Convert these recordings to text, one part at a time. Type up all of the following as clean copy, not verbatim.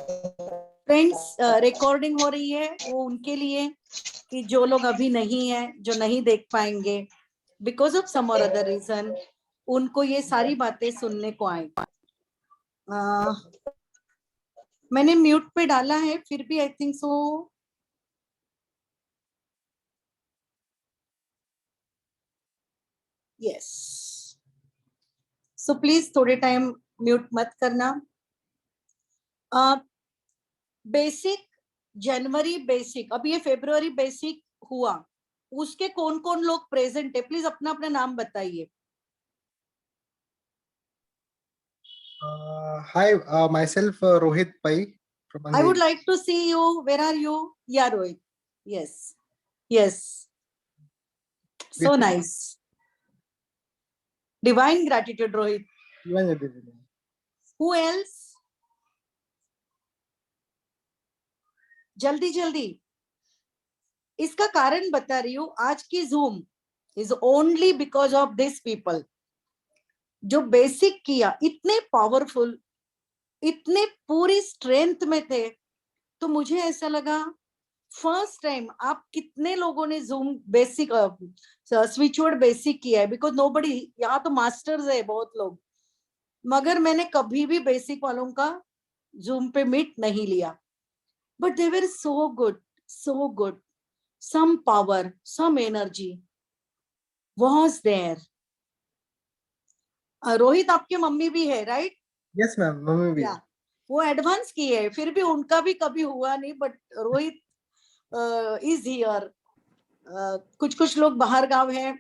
Friends, recording हो रही है, वो उनके लिए कि जो लोग अभी नहीं है, जो नहीं देख पाएंगे बिकॉज ऑफ सम और अदर रीजन, उनको ये सारी बातें सुनने को आए। मैंने म्यूट पे डाला है, फिर भी आई think so yes. So please थोड़े टाइम म्यूट मत करना। बेसिक जनवरी बेसिक, अब ये फेब्रुवरी बेसिक हुआ, उसके कौन कौन लोग प्रेजेंट है? प्लीज अपना अपना नाम बताइए। Hi, myself Rohit Pai from I would Andheri. like to see you. Where are you? Yeah, Rohit. Yes. Yes. So Basic. nice. Divine gratitude, Rohit. Who else? जल्दी जल्दी। इसका कारण बता रही हूँ, आज की zoom is only because of this people. जो बेसिक किया, इतने पावरफुल, इतने पूरी स्ट्रेंथ में थे, तो मुझे ऐसा लगा फर्स्ट टाइम आप कितने लोगों ने जूम बेसिक स्विचवर्ड बेसिक किया है, बिकॉज नोबडी, यहाँ तो मास्टर्स है बहुत लोग, मगर मैंने कभी भी बेसिक वालों का जूम पे मीट नहीं लिया। But they were so good, so good. Some power, some energy was there. Rohit, आपके मम्मी भी है राइट? Yes, ma'am. मम्मी भी। वो एडवांस की है, फिर भी उनका भी कभी हुआ नहीं, बट रोहित इज हियर। कुछ कुछ लोग बाहर गांव हैं,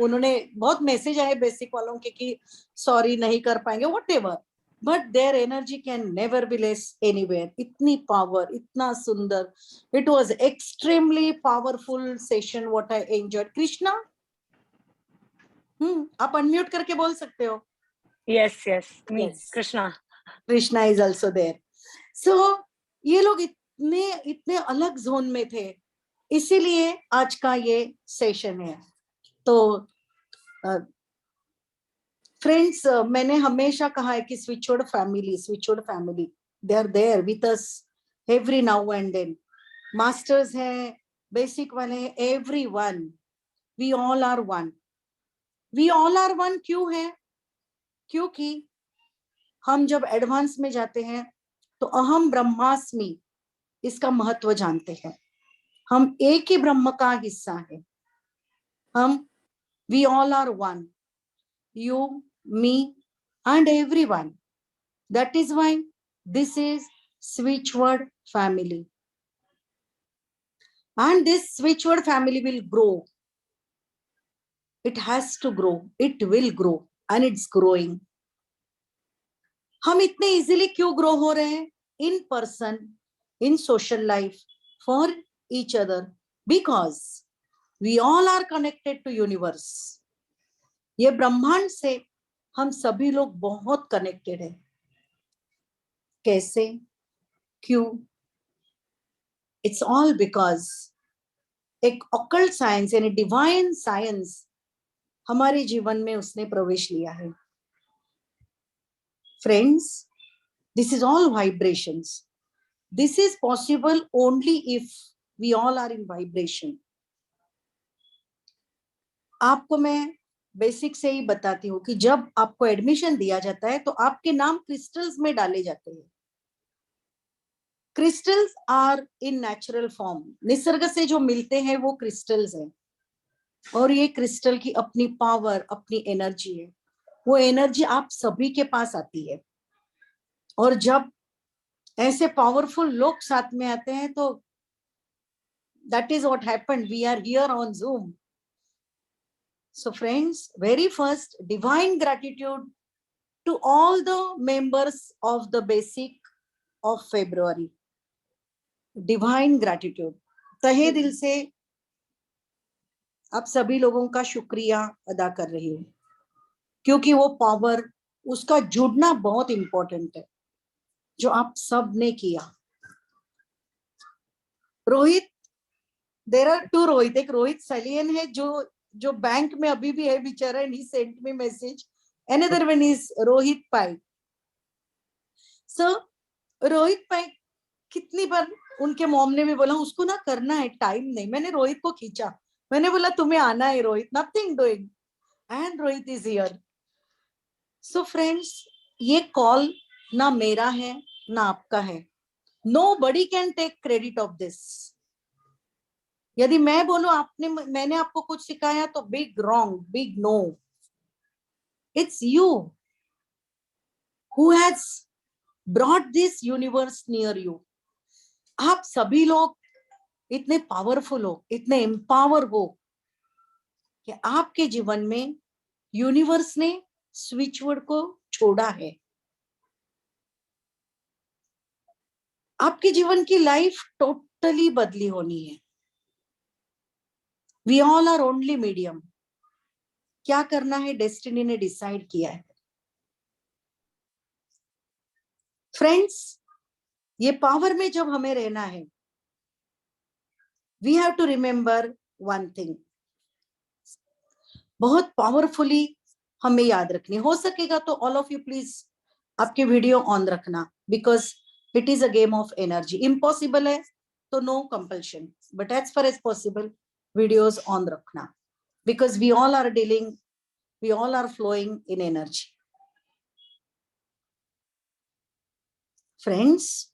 उन्होंने बहुत मैसेज आए बेसिक वालों के कि सॉरी नहीं कर पाएंगे, what ever, but their energy can never be less anywhere. इतनी पावर, इतना सुंदर, it was extremely powerful session, what I enjoyed. Krishna, आप अनम्यूट करके बोल सकते हो। Yes, yes, me, Yes. Krishna. Krishna is also there. So ये लोग इतने इतने अलग जोन में थे, इसीलिए आज का ये सेशन है। तो फ्रेंड्स, मैंने हमेशा कहा है कि स्विचवर्ड family they are there with us every now and then. Masters हैं, बेसिक वाले हैं, everyone, we all are one. We all are one क्यों है? क्योंकि हम जब एडवांस में जाते हैं तो अहम ब्रह्मास्मि, इसका महत्व जानते हैं। हम एक ही ब्रह्म का हिस्सा है। हम we all are one, you, me, and everyone. That is why this is Switchword family. And this Switchword family will grow. It has to grow. It will grow. And it's growing. हम इतने easily क्यों grow हो रहे हैं? In person, in social life, for each other, because we all are connected to universe. ये ब्रह्मांड से हम सभी लोग बहुत कनेक्टेड हैं। कैसे, क्यों? इट्स ऑल बिकॉज एक ऑकल्ट साइंस यानी डिवाइन साइंस हमारे जीवन में उसने प्रवेश लिया है। Friends, this is all vibrations. This is possible only if we all are in vibration. आपको मैं बेसिक से ही बताती हूँ कि जब आपको एडमिशन दिया जाता है तो आपके नाम क्रिस्टल्स में डाले जाते हैं। Crystals are in natural form, निसर्ग से जो मिलते हैं वो क्रिस्टल्स हैं, और ये क्रिस्टल की अपनी पावर, अपनी एनर्जी है। वो एनर्जी आप सभी के पास आती है, और जब ऐसे पावरफुल लोग साथ में आते हैं तो that is what happened, we are here on Zoom. So friends, very first divine gratitude to all the members of the basic of February. Divine gratitude, तहे दिल से आप सभी लोगों का शुक्रिया अदा कर रही हूँ, क्योंकि वो पावर, उसका जुड़ना बहुत इंपॉर्टेंट है जो आप सब ने किया। Rohit, there are two Rohit. एक रोहित सलियन है जो बैंक में अभी भी है बेचारा, and he sent me message. Another one is Rohit Pai. So Rohit भाई कितनी बार उनके मॉम ने भी बोला उसको ना करना है, टाइम नहीं। मैंने रोहित को खींचा, मैंने बोला तुम्हें आना है Rohit, nothing doing, and Rohit is here. So friends, ये कॉल ना मेरा है ना आपका है। Nobody can take credit of this. यदि मैं बोलूं आपने मैंने आपको कुछ सिखाया तो big wrong, big no. It's you who has brought this universe near you. आप सभी लोग इतने पावरफुल हो, इतने एम्पावर हो कि आपके जीवन में यूनिवर्स ने स्विच वर्ड को छोड़ा है। आपके जीवन की लाइफ टोटली बदली होनी है। We all are only medium. क्या करना है डेस्टिनी ने डिसाइड किया है। फ्रेंड्स, ये पावर में जब हमें रहना है, we have to remember one thing. बहुत पावरफुली हमें याद रखनी। हो सकेगा तो ऑल ऑफ यू प्लीज आपके वीडियो ऑन रखना, because it is a game of energy. Impossible है तो no compulsion, but as far as possible videos on रखना, because we all are dealing, we all are flowing in energy. Friends,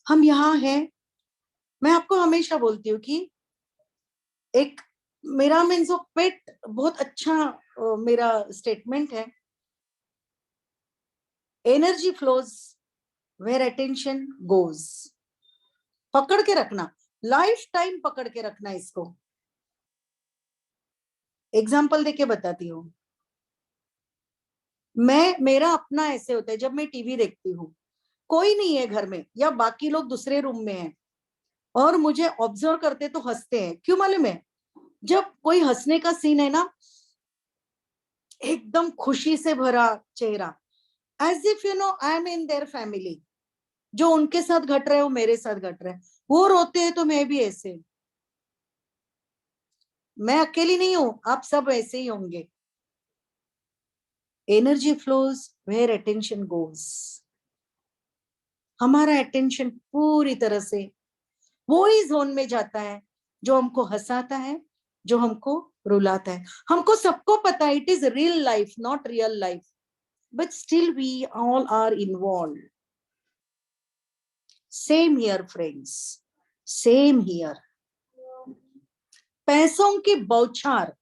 हम यहाँ हैं। मैं आपको हमेशा बोलती हूँ कि एक मेरा मीन्स ऑफ पेट बहुत अच्छा मेरा स्टेटमेंट है, energy flows where attention goes. पकड़ के रखना, लाइफ टाइम पकड़ के रखना इसको। एग्जाम्पल देके बताती हूँ। मेरा अपना ऐसे होता है, जब मैं टीवी देखती हूँ, कोई नहीं है घर में या बाकी लोग दूसरे रूम में हैं और मुझे ऑब्जर्व करते तो हंसते हैं। क्यों मालूम है? जब कोई हंसने का सीन है ना, एकदम खुशी से भरा चेहरा, as if you know I am in their family. जो उनके साथ घट रहे हो मेरे साथ घट रहे हैं। वो रोते हैं तो मैं भी ऐसे, मैं अकेली नहीं हूं, आप सब ऐसे ही होंगे। Energy flows where attention goes. हमारा अटेंशन पूरी तरह से वो ही जोन में जाता है जो हमको हंसाता है, जो हमको रुलाता है। हमको सबको पता है it is real life, not real life, but still we all are involve. Same here friends, same here. पैसों की बौछार,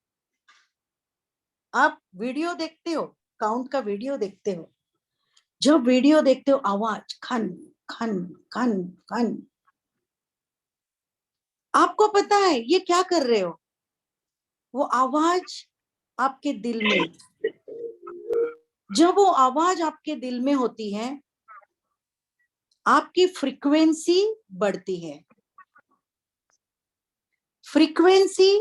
आप वीडियो देखते हो, काउंट का वीडियो देखते हो, जब वीडियो देखते हो आवाज खन खन खन खन, आपको पता है ये क्या कर रहे हो? वो आवाज आपके दिल में, जब वो आवाज आपके दिल में होती है, आपकी फ्रीक्वेंसी बढ़ती है। फ्रीक्वेंसी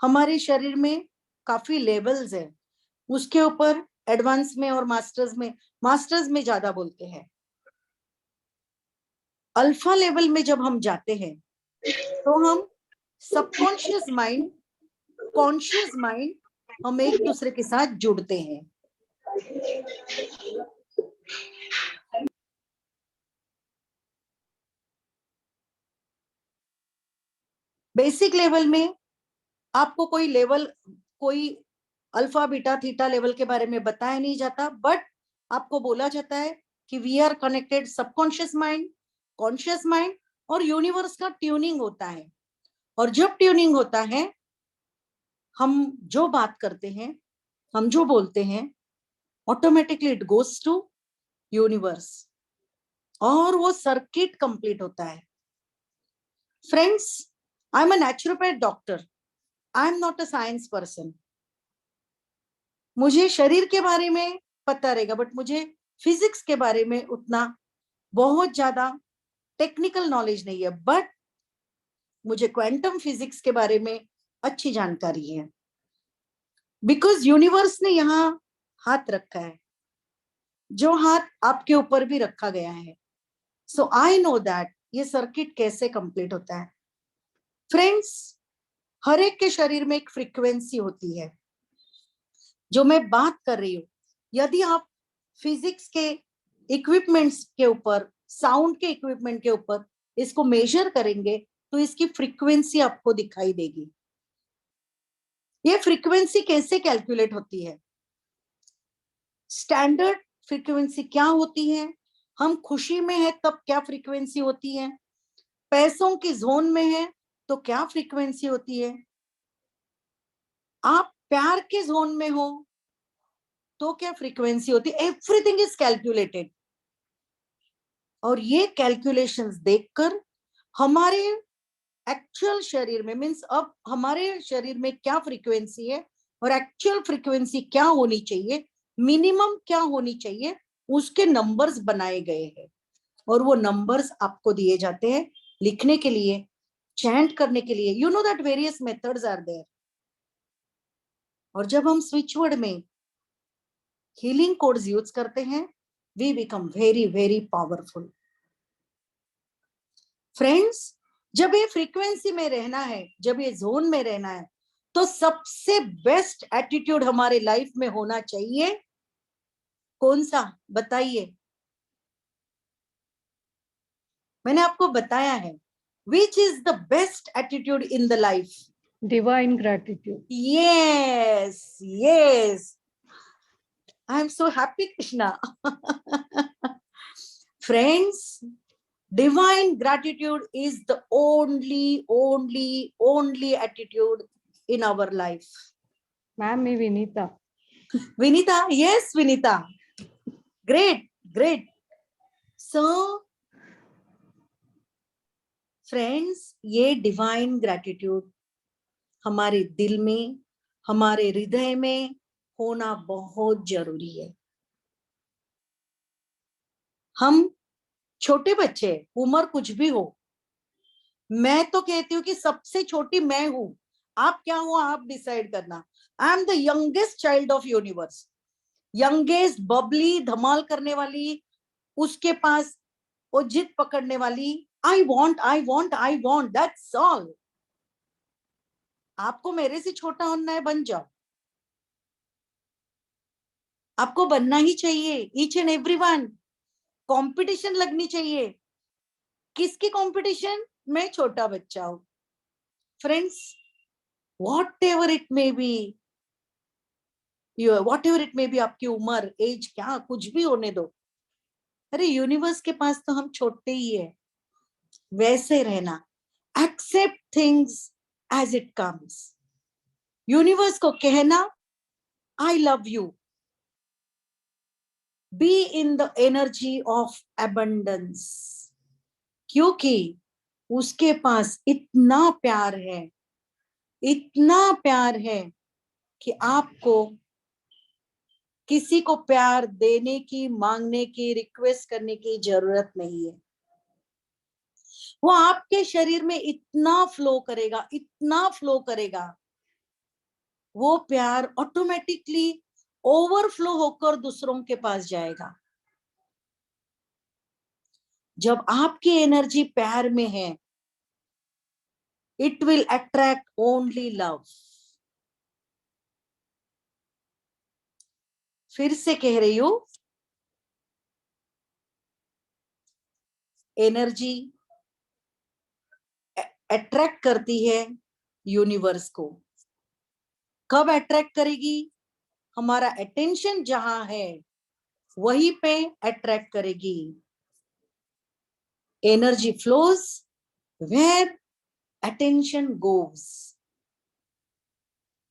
हमारे शरीर में काफी लेवल्स है, उसके ऊपर एडवांस में और मास्टर्स में ज्यादा बोलते हैं। अल्फा लेवल में जब हम जाते हैं तो हम सबकॉन्शियस माइंड, कॉन्शियस माइंड, हम एक दूसरे के साथ जुड़ते हैं। बेसिक लेवल में आपको कोई लेवल, कोई अल्फा बीटा थीटा लेवल के बारे में बताया नहीं जाता, बट आपको बोला जाता है कि we are connected subconscious mind, conscious mind और यूनिवर्स का ट्यूनिंग होता है। और जब ट्यूनिंग होता है, हम जो बात करते हैं, हम जो बोलते हैं, automatically it goes to universe और वो सर्किट कंप्लीट होता है। Friends, I am a naturopath doctor, I am not a science person. मुझे शरीर के बारे में पता रहेगा, बट मुझे फिजिक्स के बारे में उतना बहुत ज्यादा टेक्निकल नॉलेज नहीं है, बट मुझे क्वांटम फिजिक्स के बारे में अच्छी जानकारी है, बिकॉज यूनिवर्स ने यहाँ हाथ रखा है, जो हाथ आपके ऊपर भी रखा गया है। सो आई नो दैट ये सर्किट कैसे कंप्लीट होता है। फ्रेंड्स, हर एक के शरीर में एक फ्रीक्वेंसी होती है। जो मैं बात कर रही हूं, यदि आप फिजिक्स के इक्विपमेंट्स के ऊपर, साउंड के इक्विपमेंट के ऊपर इसको मेजर करेंगे तो इसकी फ्रीक्वेंसी आपको दिखाई देगी। ये फ्रीक्वेंसी कैसे कैलकुलेट होती है? स्टैंडर्ड फ्रीक्वेंसी क्या होती है? हम खुशी में है तब क्या फ्रीक्वेंसी होती है? पैसों की जोन में है तो क्या फ्रीक्वेंसी होती है? आप प्यार के जोन में हो तो क्या फ्रीक्वेंसी होती है? Everything is calculated. और ये कैलकुलेशंस देखकर हमारे एक्चुअल शरीर में, मीन्स अब हमारे शरीर में क्या फ्रीक्वेंसी है और एक्चुअल फ्रीक्वेंसी क्या होनी चाहिए, मिनिमम क्या होनी चाहिए, उसके नंबर्स बनाए गए हैं। और वो नंबर्स आपको दिए जाते हैं लिखने के लिए, चैंट करने के लिए। You know that various methods are there. और जब हम स्विच वर्ड में हीलिंग कोड्स यूज करते हैं, we become very very powerful. Friends, जब ये फ्रीक्वेंसी में रहना है, जब ये जोन में रहना है, तो सबसे बेस्ट एटीट्यूड हमारे लाइफ में होना चाहिए। कौन सा? बताइए। मैंने आपको बताया है, which is the best attitude in the life? Divine gratitude. Yes, yes. I am so happy, Krishna. Friends, divine gratitude is the only attitude in our life. Ma'am, me Vinita. Vinita, yes, Vinita. Great, great. So, friends, ये divine gratitude हमारे दिल में, हमारे हृदय में होना बहुत जरूरी है। हम छोटे बच्चे, उम्र कुछ भी हो, मैं तो कहती हूँ कि सबसे छोटी मैं हूं। आप क्या हो आप डिसाइड करना। I am the youngest child of universe, youngest, bubbly, धमाल करने वाली, उसके पास वो जिद पकड़ने वाली। I want, I want, I want, that's all. आपको मेरे से छोटा होना है, बन जाओ। आपको बनना ही चाहिए, ईच एंड एवरीवन। कंपटीशन लगनी चाहिए। किसकी कंपटीशन? मैं छोटा बच्चा हूं। Friends, what ever it may be, what ever it may be, आपकी उम्र, एज, क्या कुछ भी होने दो। अरे यूनिवर्स के पास तो हम छोटे ही है। वैसे रहना, accept things as it comes. Universe को कहना, I love you. Be in the energy of abundance, क्योंकि उसके पास इतना प्यार है, इतना प्यार है कि आपको किसी को प्यार देने की, मांगने की, रिक्वेस्ट करने की जरूरत नहीं है। वो आपके शरीर में इतना फ्लो करेगा, इतना फ्लो करेगा, वो प्यार ऑटोमेटिकली ओवरफ्लो होकर दूसरों के पास जाएगा। जब आपकी एनर्जी प्यार में है, it will attract only love. फिर से कह रही हूं, एनर्जी अट्रैक्ट करती है यूनिवर्स को। कब अट्रैक्ट करेगी? हमारा अटेंशन जहां है वहीं पे अट्रैक्ट करेगी। Energy flows where attention goes.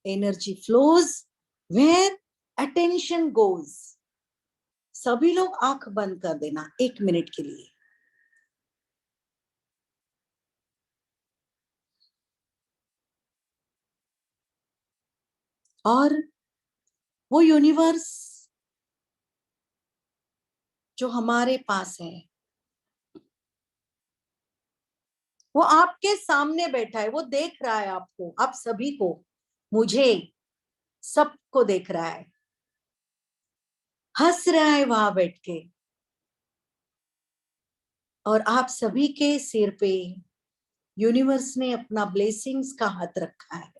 Energy flows where attention goes. सभी लोग आंख बंद कर देना 1 मिनट के लिए। और वो यूनिवर्स जो हमारे पास है, वो आपके सामने बैठा है, वो देख रहा है आपको, आप सभी को, मुझे, सबको देख रहा है, हंस रहा है वहां बैठ के। और आप सभी के सिर पे यूनिवर्स ने अपना ब्लेसिंग्स का हाथ रखा है।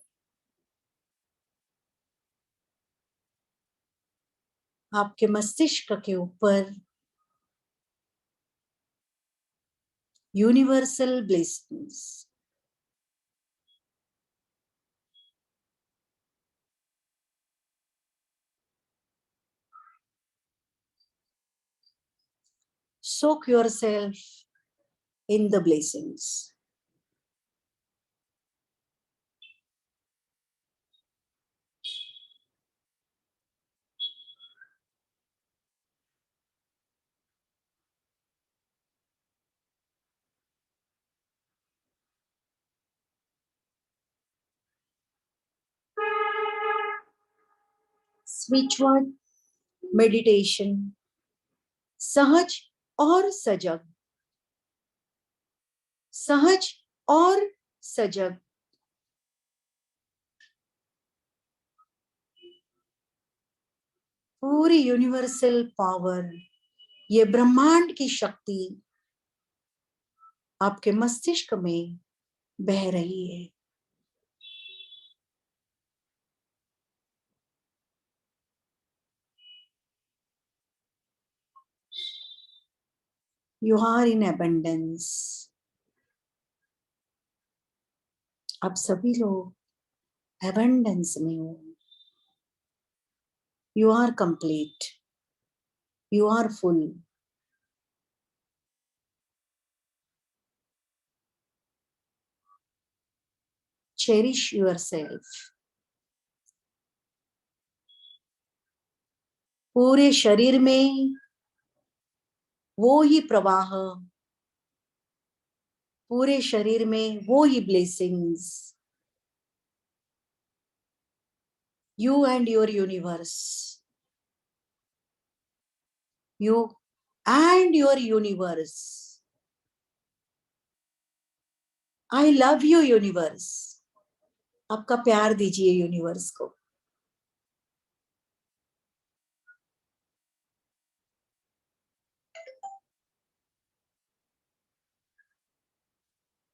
आपके मस्तिष्क के ऊपर universal blessings. Soak yourself in the blessings. Switchword meditation, सहज और सजग, सहज और सजग. पूरी यूनिवर्सल पावर, ये ब्रह्मांड की शक्ति आपके मस्तिष्क में बह रही है. You are in abundance. आप सभी लोग abundance में हो. You are complete. You are full. Cherish yourself. पूरे शरीर में वो ही प्रवाह, पूरे शरीर में वो ही blessings. You and your universe. You and your universe. I love you universe. आपका प्यार दीजिए यूनिवर्स को.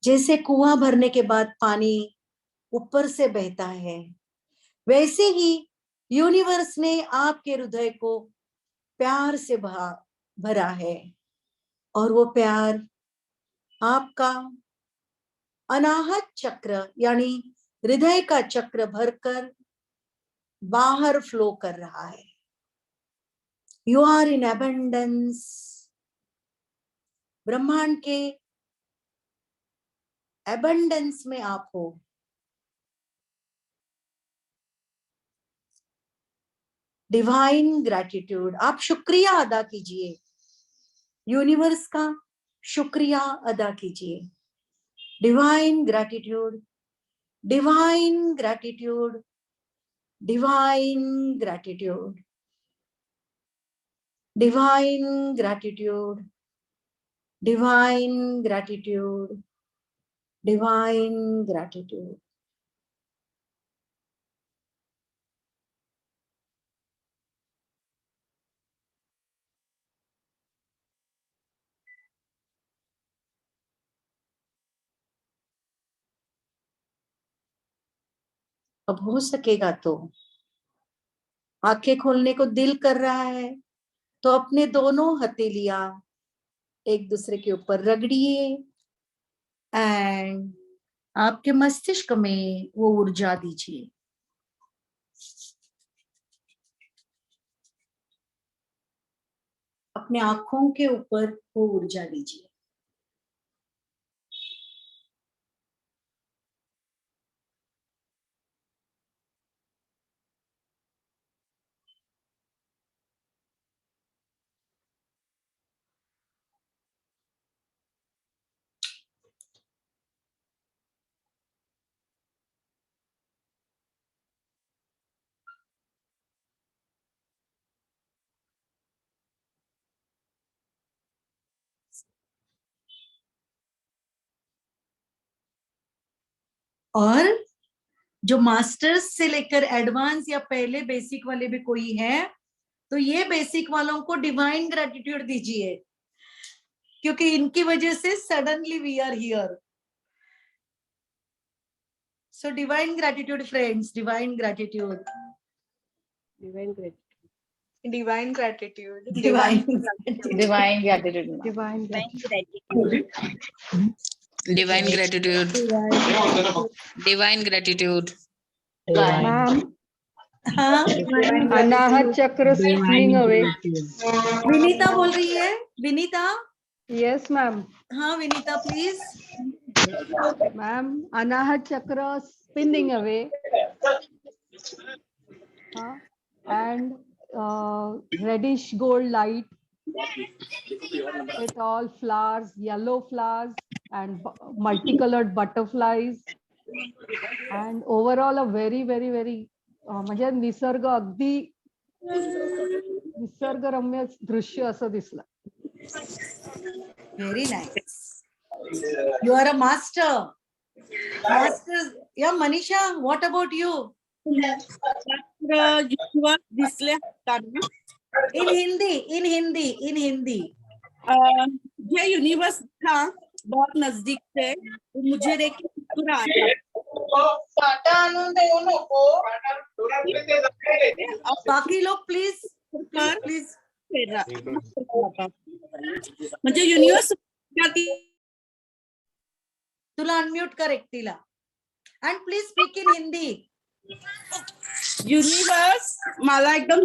जैसे कुआं भरने के बाद पानी ऊपर से बहता है, वैसे ही यूनिवर्स ने आपके हृदय को प्यार से भरा है, और वो प्यार आपका अनाहत चक्र यानी हृदय का चक्र भरकर बाहर फ्लो कर रहा है. You are in abundance. ब्रह्मांड के एबंडेंस में आप हो. Divine gratitude. आप शुक्रिया अदा कीजिए, यूनिवर्स का शुक्रिया अदा कीजिए. Divine gratitude, divine gratitude, divine gratitude, divine gratitude, divine gratitude, divine gratitude. अब हो सकेगा तो आंखें खोलने को दिल कर रहा है तो अपने दोनों हथेलियां एक दूसरे के ऊपर रगड़िए एंड आपके मस्तिष्क में वो ऊर्जा दीजिए. अपने आंखों के ऊपर वो ऊर्जा दीजिए. और जो मास्टर्स से लेकर एडवांस या पहले बेसिक वाले भी कोई है तो ये बेसिक वालों को डिवाइन ग्रेटिट्यूड दीजिए, क्योंकि इनकी वजह से suddenly we are here. So divine gratitude friends, divine gratitude. Divine gratitude. Divine gratitude. Divine. Divine gratitude. ma'am. Divine Gratitude. Divine gratitude. Divine gratitude. Ma'am, हाँ, Anahat Chakra spinning away. Vinita बोल रही है. Vinita, Yes, ma'am. हाँ Vinita please. Ma'am, Anahat Chakra spinning away. And reddish gold light with all flowers, yellow flowers and multicolored butterflies. And overall a very, very, very म्हणजे निसर्ग अगदी निसर्गरम्य दृश्य असं दिसलं. Very nice. You are a master. Yeah, Manisha, what about you? दिसले हाताने. In Hindi. ये universe था बहुत नजदीक से, मुझे देख के मुस्कुराया. बाकी लोग प्लीज. म्हणजे युनिवर्स तुला अनम्यूट कर एकटीला. And please speak in Hindi. Universe मला एकदम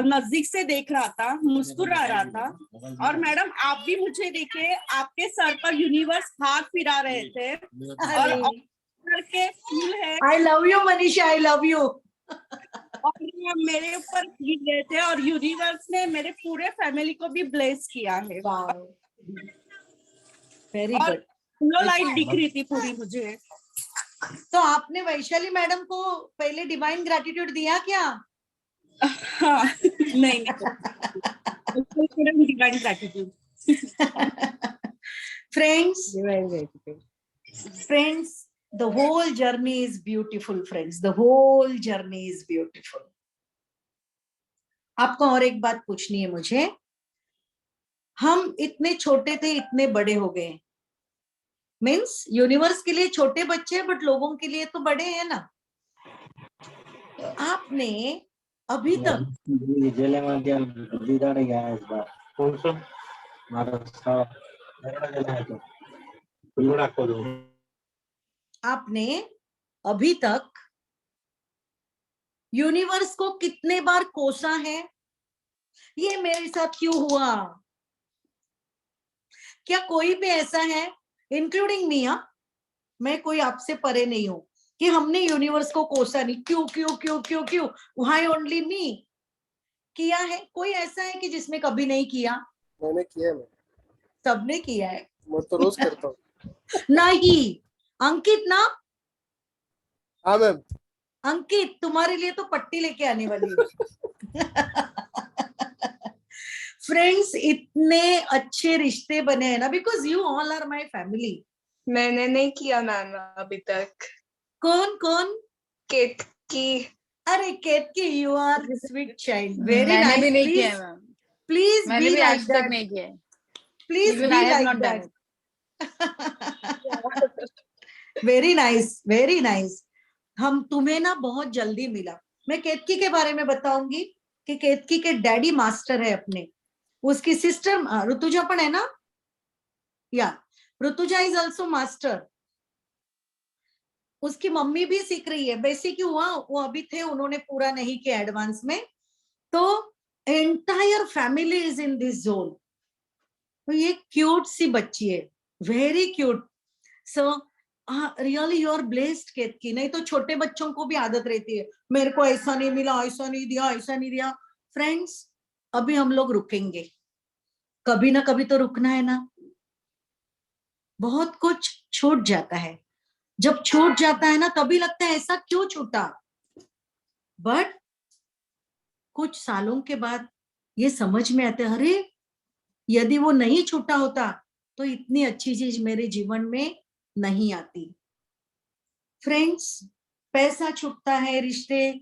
नजदीक से देख रहा था, मुस्कुरा रहा था. और मैडम आप भी मुझे देखे, आपके सर पर यूनिवर्स हाथ फिरा रहे थे और के फूल है. I love you Manisha, I love you. और मेरे ऊपर गिर गए थे और यूनिवर्स ने मेरे पूरे फैमिली को भी ब्लेस किया है. वेरी और गुड. लाइट दिख रही थी पूरी मुझे. तो आपने वैशाली मैडम को पहले डिवाइन ग्रैटिट्यूड दिया क्या? हाँ, नहीं divine gratitude. Friends, the whole journey is beautiful, friends. The whole journey is beautiful. आपको और एक बात पूछनी है मुझे. हम इतने छोटे थे, इतने बड़े हो गए. मीन्स यूनिवर्स के लिए छोटे बच्चे हैं, बट लोगों के लिए तो बड़े हैं ना. आपने अभी तक यूनिवर्स को कितने बार कोसा है? ये मेरे साथ क्यों हुआ? क्या कोई भी ऐसा है, इंक्लूडिंग मी, मैं कोई आपसे परे नहीं हूं, कि हमने यूनिवर्स को कोसा नहीं? क्यों क्यों क्यों क्यों क्यों? Why only me? किया है? कोई ऐसा है कि जिसमें कभी नहीं किया? मैंने किया है. सबने किया है. मैं तो रोज करता हूँ. नहीं अंकित ना. हाँ मैम. अंकित तुम्हारे लिए तो पट्टी लेके आने वाली है. फ्रेंड्स, इतने अच्छे रिश्ते बने हैं ना, because you all are my family. मैंने नहीं किया मैम अभी तक. कौन कौन? केतकी. अरे Ketaki, you are sweet child. Very मैंने भी नहीं नाइस. किया है मैम. प्लीज मैंने बी भी लाइक आज तक दैट. नहीं किया है. Please Even be I have like not done that. Very nice, very nice. हम तुम्हें ना बहुत जल्दी मिला. मैं केतकी के बारे में बताऊंगी कि केतकी के डैडी मास्टर है अपने. उसकी सिस्टर ऋतुजा पण है ना. या ऋतुजा इज ऑल्सो मास्टर. उसकी मम्मी भी सीख रही है. बेसिक हुआ, वो अभी थे, उन्होंने पूरा नहीं किया एडवांस में. तो entire family is in this zone. तो ये क्यूट सी बच्ची है, very cute. So really you are blessed Ketaki. नहीं तो छोटे बच्चों को भी आदत रहती है, मेरे को ऐसा नहीं मिला, ऐसा नहीं दिया, ऐसा नहीं दिया. फ्रेंड्स, अभी हम लोग रुकेंगे. कभी ना कभी तो रुकना है ना. बहुत कुछ छूट जाता है. जब छूट जाता है ना, तभी लगता है ऐसा क्यों छूटा. बट कुछ सालों के बाद ये समझ में आता है, अरे यदि वो नहीं छूटा होता तो इतनी अच्छी चीज मेरे जीवन में नहीं आती. फ्रेंड्स, पैसा छूटता है, रिश्ते,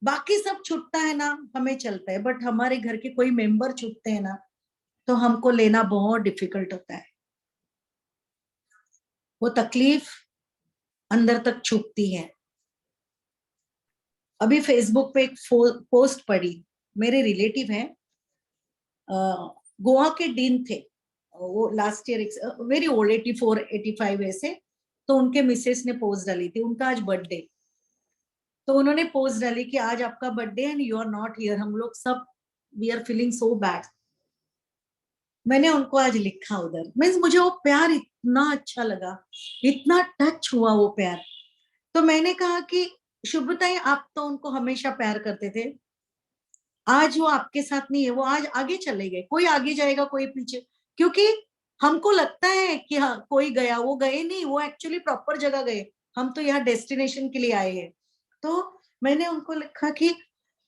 बाकी सब छूटता है ना, हमें चलता है. बट हमारे घर के कोई मेंबर छूटते हैं ना, तो हमको लेना बहुत डिफिकल्ट होता है. वो तकलीफ अंदर तक छुपती है. अभी फेसबुक पे एक पोस्ट पढ़ी, मेरे रिलेटिव हैं, गोवा के डीन थे वो, लास्ट ईयर वेरी ओल्ड 84 85 ऐसे, तो उनके मिसेस ने पोस्ट डाली थी, उनका आज बर्थडे, तो उन्होंने पोस्ट डाली कि आज आपका birthday and you are not here, हम लोग सब we are feeling so bad. मैंने उनको आज लिखा उधर, मीन्स मुझे वो प्यार इतना अच्छा लगा, इतना टच हुआ वो प्यार। तो मैंने कहा कि शुभताई आप तो उनको हमेशा प्यार करते थे, आज वो आपके साथ नहीं है, वो आज आगे चले गए, कोई आगे जाएगा कोई पीछे, क्योंकि हमको लगता है कि हाँ कोई गया, वो गए नहीं, वो एक्चुअली प्रॉपर जगह गए, हम तो यहाँ डेस्टिनेशन के लिए आए हैं। तो मैंने उनको लिखा कि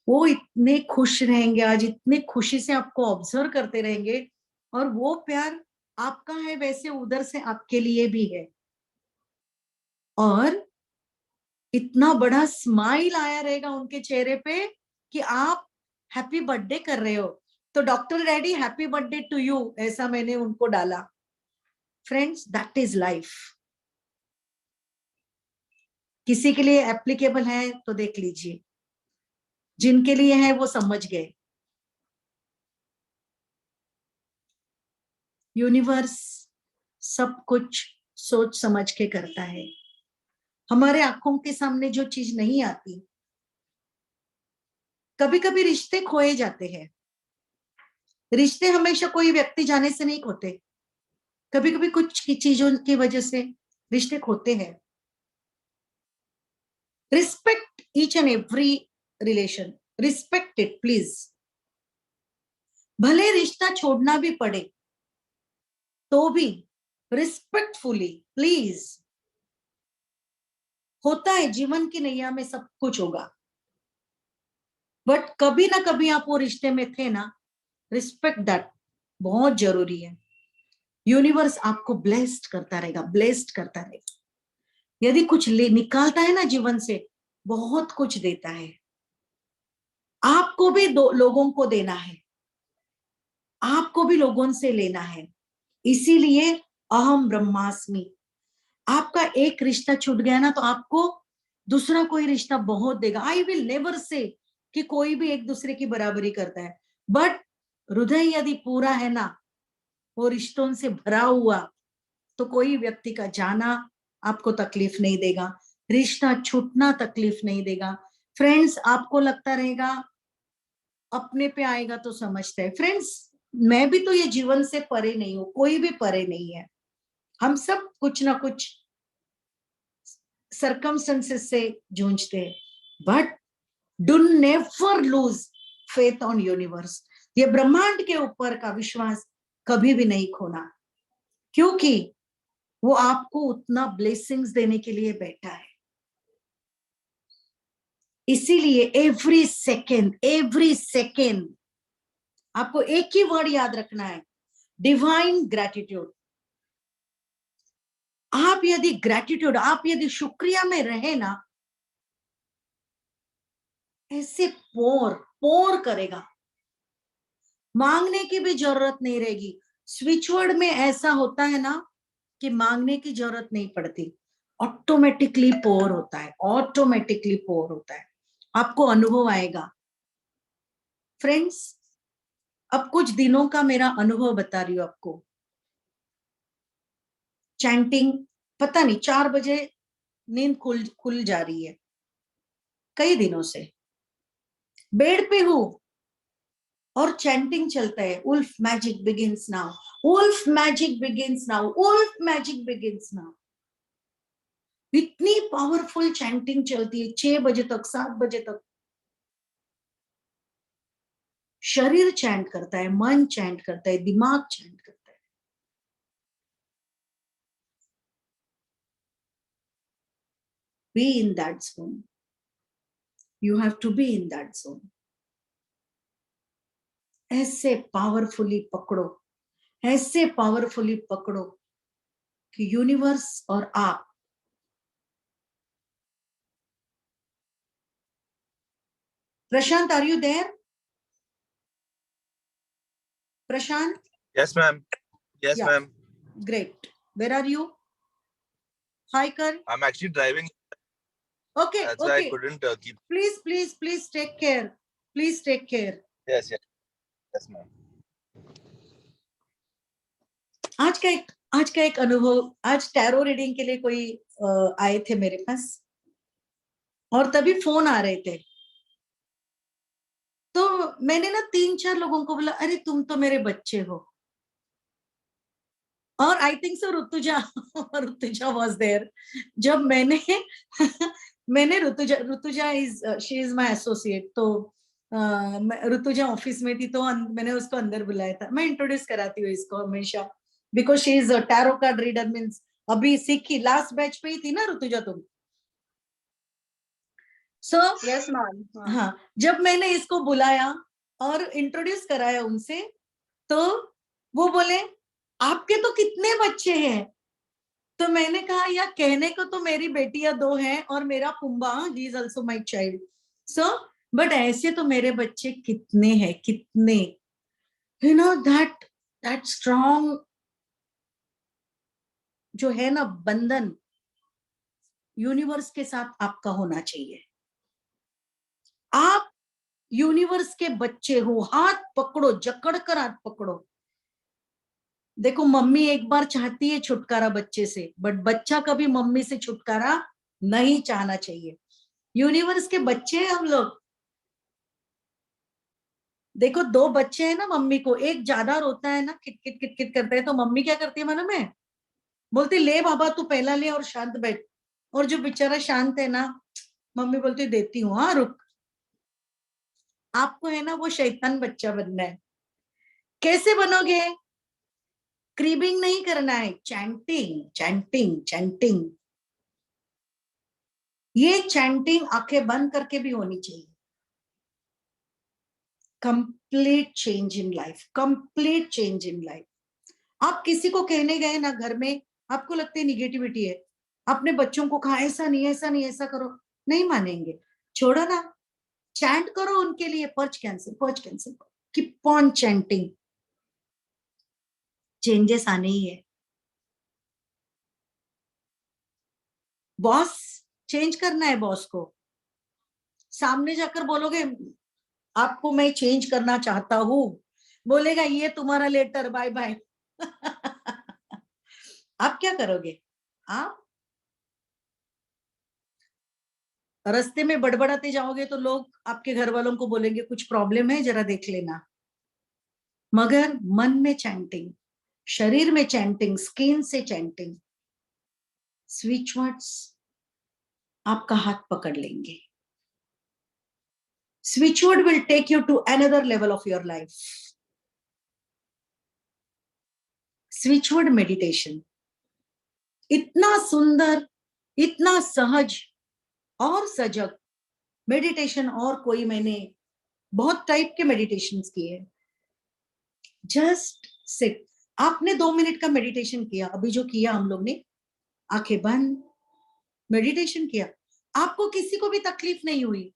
वो इतने खुश रहेंगे आज, इतने खुशी से आपको ऑब्जर्व करते रहेंगे, और वो प्यार आपका है वैसे उधर से आपके लिए भी है, और इतना बड़ा स्माइल आया रहेगा उनके चेहरे पे कि आप हैप्पी बर्थडे कर रहे हो। तो doctor daddy happy birthday to you, ऐसा मैंने उनको डाला। Friends, that is life. किसी के लिए एप्लीकेबल है तो देख लीजिए, जिनके लिए है वो समझ गए। यूनिवर्स सब कुछ सोच समझ के करता है। हमारे आंखों के सामने जो चीज नहीं आती, कभी कभी रिश्ते खोए जाते हैं। रिश्ते हमेशा कोई व्यक्ति जाने से नहीं खोते, कभी कभी कुछ की चीजों की वजह से रिश्ते खोते हैं। Respect each and every relation, respect it please. भले रिश्ता छोड़ना भी पड़े तो भी रिस्पेक्टफुली प्लीज। होता है जीवन की नैया में सब कुछ होगा, बट कभी ना कभी आप वो रिश्ते में थे ना, रिस्पेक्ट दैट, बहुत जरूरी है। यूनिवर्स आपको ब्लेस्ड करता रहेगा, ब्लेस्ड करता रहेगा। यदि कुछ निकालता है ना जीवन से, बहुत कुछ देता है। आपको भी लोगों को देना है, आपको भी लोगों से लेना है। इसीलिए अहम ब्रह्मास्मि। आपका एक रिश्ता छूट गया ना, तो आपको दूसरा कोई रिश्ता बहुत देगा। आई विल नेवर से कि कोई भी एक दूसरे की बराबरी करता है, बट हृदय यदि पूरा है ना, वो रिश्तों से भरा हुआ, तो कोई व्यक्ति का जाना आपको तकलीफ नहीं देगा, रिश्ता छूटना तकलीफ नहीं देगा। फ्रेंड्स, आपको लगता रहेगा अपने पे आएगा तो समझता है। फ्रेंड्स, मैं भी तो ये जीवन से परे नहीं हूं, कोई भी परे नहीं है। हम सब कुछ ना कुछ सर्कमस्टेंसेस से जूझते हैं, but do never lose faith on universe. ये ब्रह्मांड के ऊपर का विश्वास कभी भी नहीं खोना, क्योंकि वो आपको उतना ब्लेसिंग्स देने के लिए बैठा है। इसीलिए एवरी सेकेंड आपको एक ही वर्ड याद रखना है, डिवाइन ग्रैटिट्यूड। आप यदि शुक्रिया में रहे ना, ऐसे पोर करेगा, मांगने की भी जरूरत नहीं रहेगी। स्विच वर्ड में ऐसा होता है ना कि मांगने की जरूरत नहीं पड़ती, ऑटोमेटिकली पोर होता है, ऑटोमेटिकली पोर होता है। आपको अनुभव आएगा। फ्रेंड्स, अब कुछ दिनों का मेरा अनुभव बता रही हूँ आपको। चैंटिंग, पता नहीं 4 बजे नींद खुल जा रही है, कई दिनों से बेड पे हूं और चैंटिंग चलता है, wolf magic begins now, wolf magic begins now, wolf magic begins now. इतनी पावरफुल चैंटिंग चलती है 6 बजे तक, 7 बजे तक। शरीर चैंट करता है, मन चैंट करता है, दिमाग चैंट करता है। Be in that zone. You have to be in that zone. ऐसे पावरफुली पकड़ो कि यूनिवर्स और आप Prashant, are you there? Prashant? Yes, ma'am. Yes, Yeah. ma'am. Great. Where are you? Hi, Kar. I'm actually driving. Okay, That's why I okay. couldn't keep. Please take care. Please take care. Yes, yes, yes, ma'am. आज का एक अनुभव, आज tarot reading के लिए कोई आए थे मेरे पास और तभी फोन आ रहे थे, तो मैंने ना 3-4 लोगों को बोला, अरे तुम तो मेरे बच्चे हो। और I think so Rituja was there. जब मैंने Rituja is she is my associate, तो ऋतुजा ऑफिस में थी तो मैंने उसको अंदर बुलाया था। मैं इंट्रोड्यूस कराती हूँ इसको हमेशा, because she is tarot card reader, means अभी सीखी, लास्ट बैच पे ही थी ना ऋतुजा तुम। So yes ma'am. हाँ, जब मैंने इसको बुलाया और इंट्रोड्यूस कराया उनसे, तो वो बोले आपके तो कितने बच्चे हैं? तो मैंने कहा यार, कहने को तो मेरी बेटियां 2 हैं और मेरा Pumbaa, he is also my child, so but ऐसे तो मेरे बच्चे कितने हैं, कितने, यू नो दैट स्ट्रॉन्ग जो है ना बंधन यूनिवर्स के साथ आपका होना चाहिए। आप यूनिवर्स के बच्चे हो, हाथ पकड़ो, जकड़ कर हाथ पकड़ो। देखो, मम्मी एक बार चाहती है छुटकारा बच्चे से, बट बच्चा कभी मम्मी से छुटकारा नहीं चाहना चाहिए। यूनिवर्स के बच्चे हैं हम लोग। देखो, 2 बच्चे हैं ना मम्मी को, एक ज्यादा रोता है ना, किटकिट किटकिट करता है, तो मम्मी क्या करती है मालूम है? बोलती ले बाबा तू पहला ले और शांत बैठ। और जो बेचारा शांत है ना, मम्मी बोलती देती हूँ, हाँ रुक। आपको है ना वो शैतान बच्चा बनना है। कैसे बनोगे? क्रीबिंग नहीं करना है, चैंटिंग चैंटिंग चैंटिंग। ये चैंटिंग आंखें बंद करके भी होनी चाहिए। Complete change in life, complete change in life. आप किसी को कहने गए ना घर में, आपको लगता है निगेटिविटी है, अपने बच्चों को कहा ऐसा नहीं ऐसा नहीं ऐसा करो, नहीं मानेंगे, छोड़ो ना, चैंट करो उनके लिए, perch cancel, keep on chanting, changes आने ही है। बॉस चेंज करना है, बॉस को सामने जाकर बोलोगे आपको मैं चेंज करना चाहता हूं, बोलेगा ये तुम्हारा लेटर, बाय बाय। आप क्या करोगे? आप रास्ते में बड़बड़ाते जाओगे तो लोग आपके घर वालों को बोलेंगे कुछ प्रॉब्लम है, जरा देख लेना। मगर मन में चैंटिंग, शरीर में चैंटिंग, स्किन से चैंटिंग, स्विच वर्ड्स आपका हाथ पकड़ लेंगे। Switch word will take you to another level of your life. Switch word meditation इतना सुंदर, इतना सहज और सजग मेडिटेशन और कोई, मैंने बहुत टाइप के मेडिटेशंस किए। जस्ट सिट, आपने 2 मिनट का मेडिटेशन किया, अभी जो किया हम लोग ने, आंखें बंद मेडिटेशन किया, आपको किसी को भी तकलीफ नहीं हुई।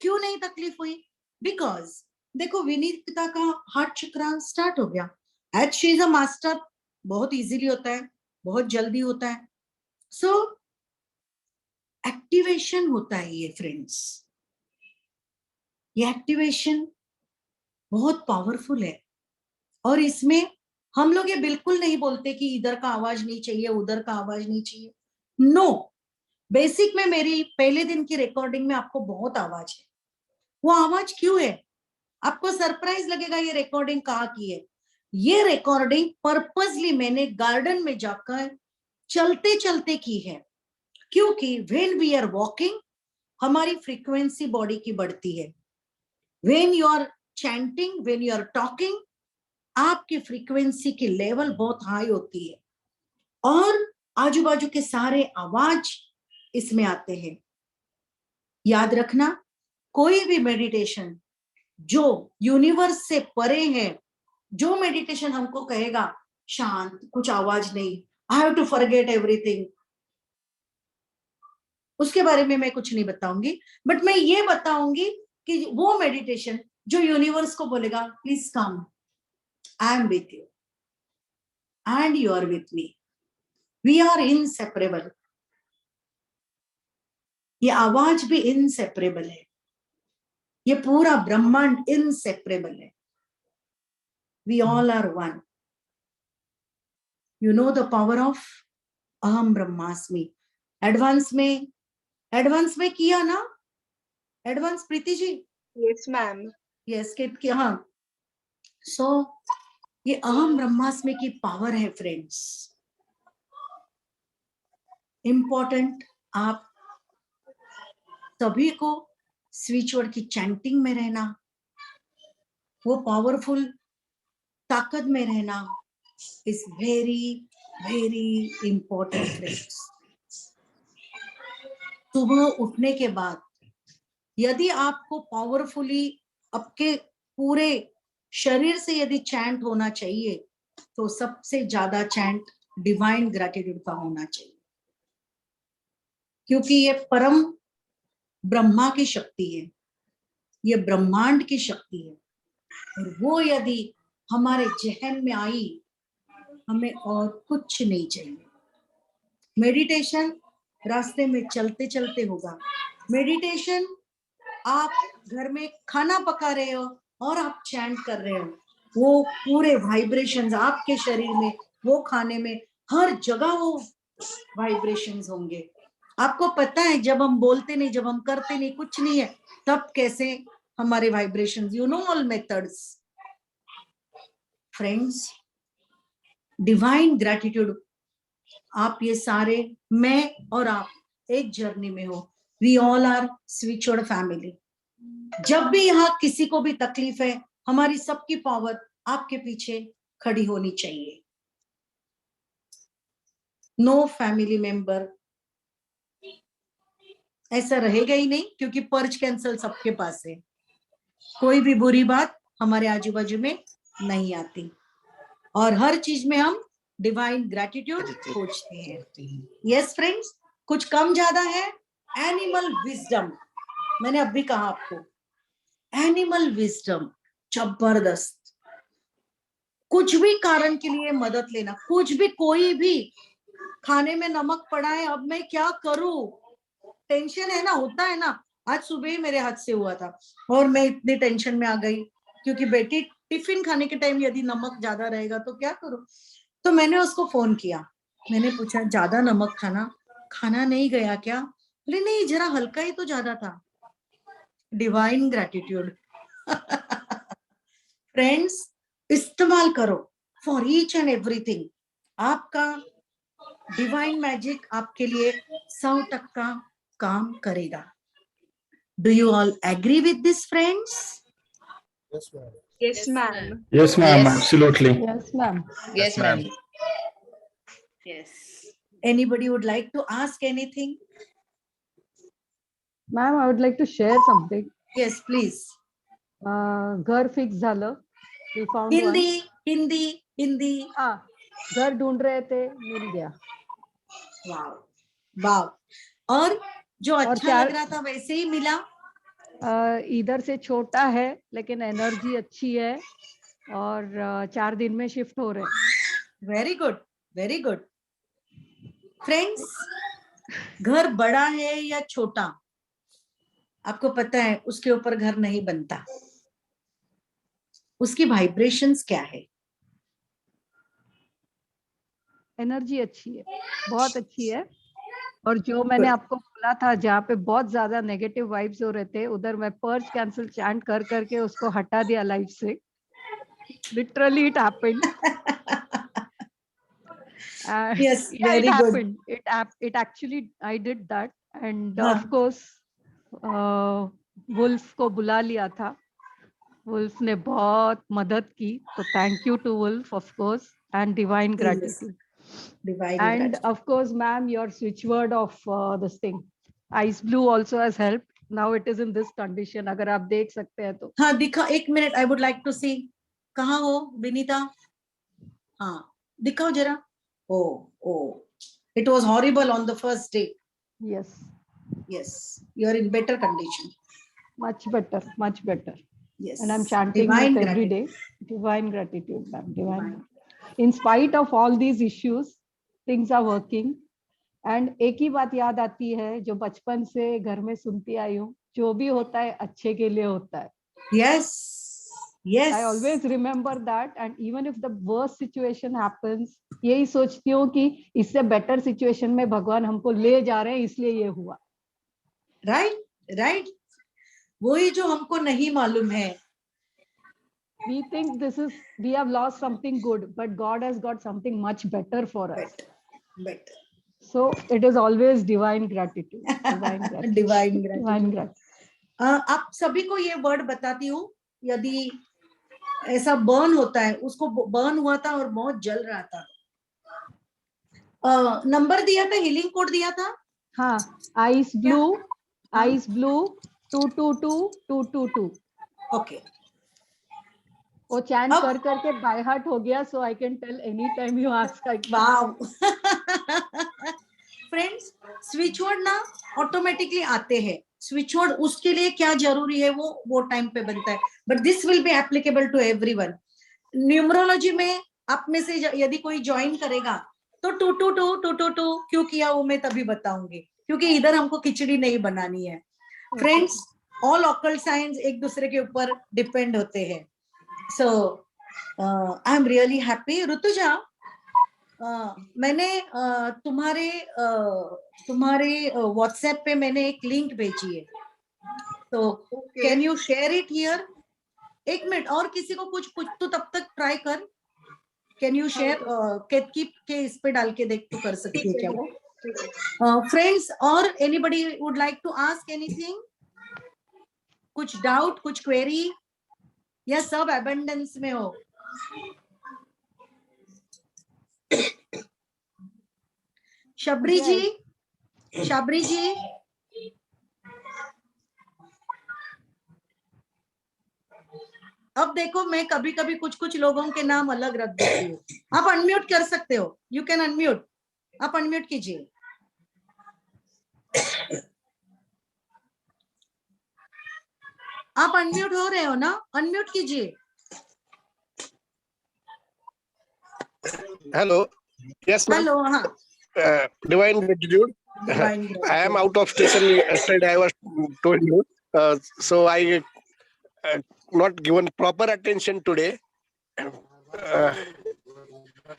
क्यों नहीं तकलीफ हुई? बिकॉज देखो, विनीता का हार्ट चक्र स्टार्ट हो गया, as she is a master, बहुत इजीली होता है, बहुत जल्दी होता है। सो एक्टिवेशन होता है ये फ्रेंड्स, ये एक्टिवेशन बहुत पावरफुल है। और इसमें हम लोग ये बिल्कुल नहीं बोलते कि इधर का आवाज नहीं चाहिए, उधर का आवाज नहीं चाहिए। नो, बेसिक में मेरी पहले दिन की रिकॉर्डिंग में आपको बहुत आवाज है। वो आवाज क्यों है? आपको सरप्राइज लगेगा ये रिकॉर्डिंग कहाँ की है। ये रिकॉर्डिंग पर्पसली मैंने गार्डन में जाकर चलते चलते की है, क्योंकि व्हेन वी आर वॉकिंग हमारी फ्रीक्वेंसी बॉडी की बढ़ती है। When you are chanting, when you are talking, आपकी फ्रीक्वेंसी की लेवल बहुत हाई होती है और आजू बाजू के सारे आवाज इसमें आते हैं। याद रखना, कोई भी मेडिटेशन जो यूनिवर्स से परे है, जो मेडिटेशन हमको कहेगा शांत, कुछ आवाज नहीं, I have to forget everything, उसके बारे में मैं कुछ नहीं बताऊंगी। बट मैं ये बताऊंगी कि वो मेडिटेशन जो यूनिवर्स को बोलेगा please come, I am with you and you are with me, we are inseparable. ये आवाज भी इनसेपरेबल है। ये पूरा ब्रह्मांड इनसेपरेबल है. We all are one. You know the power of Aham Brahmasmi. Advance में किया ना? Advance Preeti ji? Yes, ma'am. Yes किया. हाँ. सो ये अहम ब्रह्मास्मि की पावर है फ्रेंड्स. इम्पोर्टेंट आप सभी को स्विच वर्ड की चैंटिंग में रहना, वो पावरफुल ताकत में रहना is very very important friends. सुबह उठने के बाद यदि आपको पावरफुली आपके पूरे शरीर से यदि चैंट होना चाहिए तो सबसे ज्यादा चैंट डिवाइन ग्रैटिट्यूड का होना चाहिए, क्योंकि ये परम ब्रह्मा की शक्ति है, ये ब्रह्मांड की शक्ति है, और वो यदि हमारे जहन में आई हमें और कुछ नहीं चाहिए. मेडिटेशन रास्ते में चलते चलते होगा. मेडिटेशन आप घर में खाना पका रहे हो और आप चैंट कर रहे हो, वो पूरे वाइब्रेशंस आपके शरीर में, वो खाने में, हर जगह वो वाइब्रेशंस होंगे. आपको पता है जब हम बोलते नहीं, जब हम करते नहीं, कुछ नहीं है, तब कैसे हमारे vibrations. You know all methods friends. Divine gratitude आप ये सारे, मैं और आप एक जर्नी में हो. We all are switch word family. जब भी यहाँ किसी को भी तकलीफ है, हमारी सबकी पावर आपके पीछे खड़ी होनी चाहिए. नो फैमिली मेंबर ऐसा रहेगा ही नहीं, क्योंकि पर्च कैंसल सबके पास है. कोई भी बुरी बात हमारे आजू बाजू में नहीं आती, और हर चीज में हम डिवाइन ग्रैटिट्यूड खोजते हैं. यस फ्रेंड्स, कुछ कम ज्यादा है. एनिमल विजडम, मैंने अभी कहा आपको, एनिमल विजडम जबरदस्त. कुछ भी कारण के लिए मदद लेना, कुछ भी, कोई भी. खाने में नमक पड़ा है, अब मैं क्या करूं, टेंशन है ना, होता है ना. आज सुबह ही मेरे हाथ से हुआ था और मैं इतनी टेंशन में आ गई, क्योंकि बेटी टिफिन खाने के टाइम यदि नमक ज्यादा रहेगा तो क्या करूं. तो मैंने उसको फोन किया, मैंने पूछा ज्यादा नमक खाना नहीं गया क्या? बोले नहीं, जरा हल्का ही तो ज्यादा था. डिवाइन ग्रैटिट्यूड फ्रेंड्स, इस्तेमाल करो फॉर ईच एंड एवरीथिंग. आपका डिवाइन मैजिक आपके लिए 100% काम करेगा. Do you all agree with this friends? Yes, ma'am. Yes, ma'am. Yes, ma'am. Yes. Absolutely. Yes, ma'am. Yes, ma'am. Yes. Anybody would like to ask anything? Ma'am, I would like to share something. Yes, please. घर fix झालं. We found one. Hindi. घर ढूंढ रहे थे, मिल गया. वाव. और जो और अच्छा क्या- लग रहा था वैसे ही मिला. इधर से छोटा है लेकिन एनर्जी अच्छी है, और 4 दिन में शिफ्ट हो रहे हैं. Very good, very good. Friends, घर बड़ा है या छोटा, आपको पता है उसके ऊपर घर नहीं बनता. उसकी वाइब्रेशंस क्या है? एनर्जी अच्छी है, बहुत अच्छी है. और जो मैंने आपको बोला था, जहाँ पे बहुत ज्यादा नेगेटिव वाइब्स हो रहे थे, उधर मैं पर्च कैंसिल चैंट कर करके उसको हटा दिया लाइफ से. Literally it happened. Yes, Yeah, very it good. happened. It actually, I did that, and हाँ. of course, वुल्फ को बुला लिया था. वुल्फ ने बहुत मदद की, तो thank you to wolf, of course, and divine gratitude. Divine And gratitude. of course, ma'am, your switch word of this thing, ice blue, also has helped. Now it is in this condition. अगर आप देख सकते हैं तो. हाँ दिखा, एक minute, I would like to see. कहाँ हो विनीता? हाँ दिखाओ जरा. ओ, it was horrible on the first day. Yes, Yes, you are in better condition. much better, much better. Yes. And I'm chanting Divine it every gratitude. day. Divine gratitude, ma'am. Divine. In spite of all these issues, things are working. And एक ही बात याद आती है जो बचपन से घर में सुनती आई हूँ, जो भी होता है अच्छे के लिए होता है. Yes, yes. I always remember that, and even if the worst situation happens, यही सोचती हूँ कि इससे better situation में भगवान हमको ले जा रहे हैं, इसलिए ये हुआ. Right, right. वही जो हमको नहीं मालूम है. We think we have lost something good, but God has got something much better for us. Better. So it is always divine gratitude. Divine gratitude. Divine gratitude. Divine gratitude. आप सभी को ये वर्ड बताती हूँ, यदि ऐसा बर्न होता है, उसको बर्न हुआ था और बहुत जल रहा था. नंबर दिया था, हीलिंग कोड दिया था. हाँ, ice blue 222222. ओके. वो चैंट अब- कर करके बाय हार्ट हो गया, so I can tell anytime you ask. Wow. Friends, switch word ना ऑटोमेटिकली आते हैं. स्विच वर्ड उसके लिए क्या जरूरी है वो टाइम पे बनता है, but this will be applicable to everyone. Numerology में आप में से यदि कोई ज्वाइन करेगा तो 222 क्यों किया वो मैं तभी बताऊंगी, क्योंकि इधर हमको खिचड़ी नहीं बनानी है. फ्रेंड्स, ऑल ऑकल्ट साइंस एक दूसरे के ऊपर डिपेंड होते हैं. So I am really happy. Rutuja, मैंने तुम्हारे व्हाट्सएप पे मैंने एक लिंक भेजी है, तो can you share it here? एक मिनट, और किसी को कुछ तो तब तक ट्राई कर. Can you share? केतकी के इस पे डाल के देख, तो कर सकती है क्या वो? फ्रेंड्स, और anybody would like to ask anything? कुछ डाउट, कुछ क्वेरी, या सब अबंडेंस में हो? शबरी जी, अब देखो, मैं कभी कभी कुछ लोगों के नाम अलग रख देती हूँ. आप अनम्यूट कर सकते हो. You can unmute. आप अनम्यूट कीजिए. आप अनम्यूट हो रहे हो ना? अनम्यूट कीजिए. Hello. Yes, ma'am. हेलो. हाँ, Divine gratitude. divine I am out of station yesterday. I was told you. So I not given proper attention today.